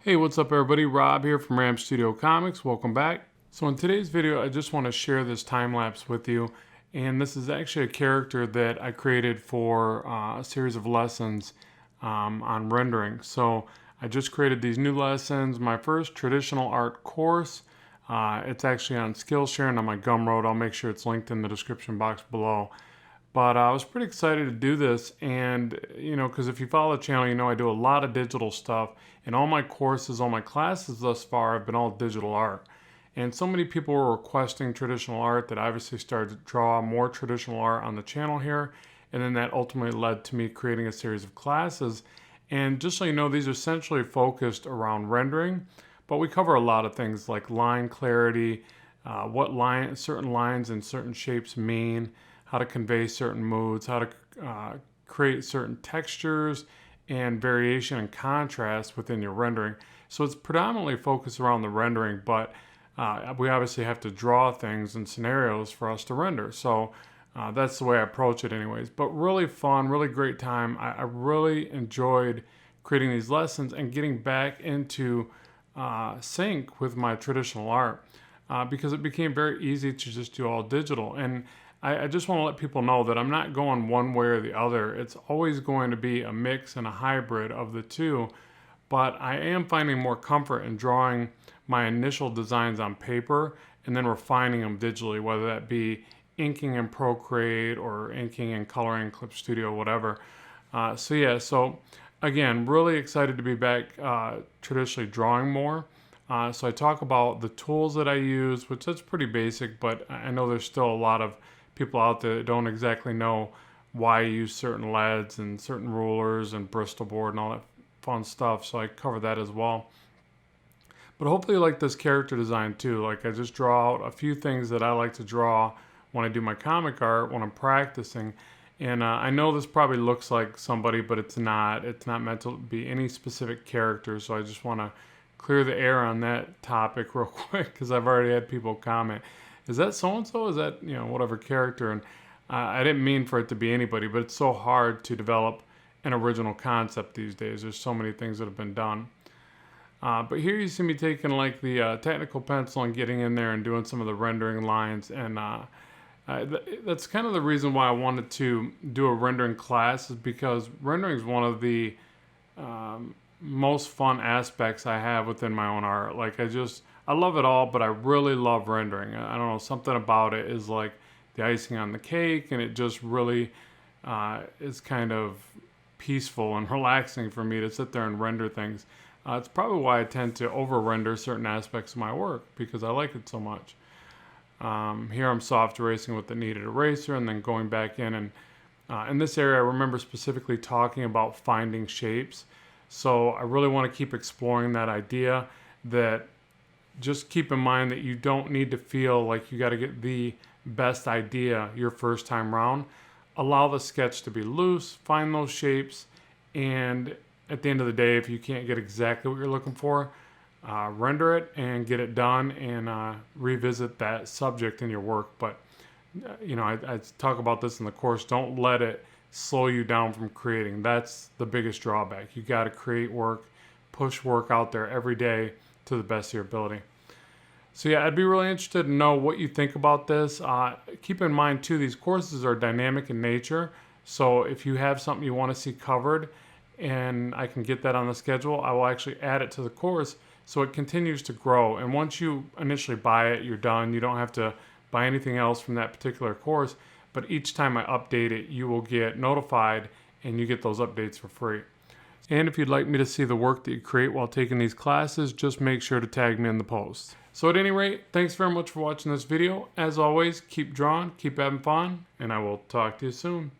Hey, what's up everybody? Rob here from Ram Studio Comics. Welcome back. So in today's video, I just want to share this time lapse with you. And this is actually a character that I created for a series of lessons on rendering. So I just created these new lessons, my first traditional art course. It's actually on Skillshare and on my Gumroad. I'll make sure it's linked in the description box below. But I was pretty excited to do this, and because if you follow the channel, I do a lot of digital stuff, and all my courses, all my classes thus far have been all digital art. And so many people were requesting traditional art that I obviously started to draw more traditional art on the channel here, and then that ultimately led to me creating a series of classes. And just so you know, these are essentially focused around rendering, but we cover a lot of things like line clarity, what certain lines and certain shapes mean, how to convey certain moods, how to create certain textures and variation and contrast within your rendering. So it's predominantly focused around the rendering, but we obviously have to draw things and scenarios for us to render. So that's the way I approach it anyways. But really fun, really great time. I really enjoyed creating these lessons and getting back into sync with my traditional art because it became very easy to just do all digital. And I just want to let people know that I'm not going one way or the other. It's always going to be a mix and a hybrid of the two, but I am finding more comfort in drawing my initial designs on paper and then refining them digitally, whether that be inking in Procreate or inking in coloring Clip Studio, whatever. So again, really excited to be back traditionally drawing more. So I talk about the tools that I use, which that's pretty basic, but I know there's still a lot of people out there that don't exactly know why I use certain leads and certain rulers and Bristol board and all that fun stuff. So I cover that as well. But hopefully you like this character design too. Like I just draw out a few things that I like to draw when I do my comic art, when I'm practicing. And I know this probably looks like somebody, but it's not. It's not meant to be any specific character. So I just want to clear the air on that topic real quick because I've already had people comment, is that so-and-so? Is that, whatever character? And I didn't mean for it to be anybody, but it's so hard to develop an original concept these days. There's so many things that have been done. But here you see me taking like the technical pencil and getting in there and doing some of the rendering lines. And that's kind of the reason why I wanted to do a rendering class, is because rendering is one of the most fun aspects I have within my own art. Like I love it all, but I really love rendering. I don't know, something about it is like the icing on the cake, and it just really is kind of peaceful and relaxing for me to sit there and render things. It's probably why I tend to over-render certain aspects of my work, because I like it so much. Here I'm soft erasing with the kneaded eraser and then going back in. And in this area, I remember specifically talking about finding shapes. So I really want to keep exploring that idea, that just keep in mind that you don't need to feel like you got to get the best idea your first time round. Allow the sketch to be loose, find those shapes, and at the end of the day, if you can't get exactly what you're looking for, render it and get it done, and revisit that subject in your work. But I talk about this in the course. Don't let it slow you down from creating. That's the biggest drawback. You got to create work, push work out there every day to the best of your ability. So yeah, I'd be really interested to know what you think about this. Keep in mind too, these courses are dynamic in nature. So if you have something you want to see covered and I can get that on the schedule, I will actually add it to the course so it continues to grow. And once you initially buy it, you're done. You don't have to buy anything else from that particular course. But each time I update it, you will get notified and you get those updates for free. And if you'd like me to see the work that you create while taking these classes, just make sure to tag me in the post. So at any rate, thanks very much for watching this video. As always, keep drawing, keep having fun, and I will talk to you soon.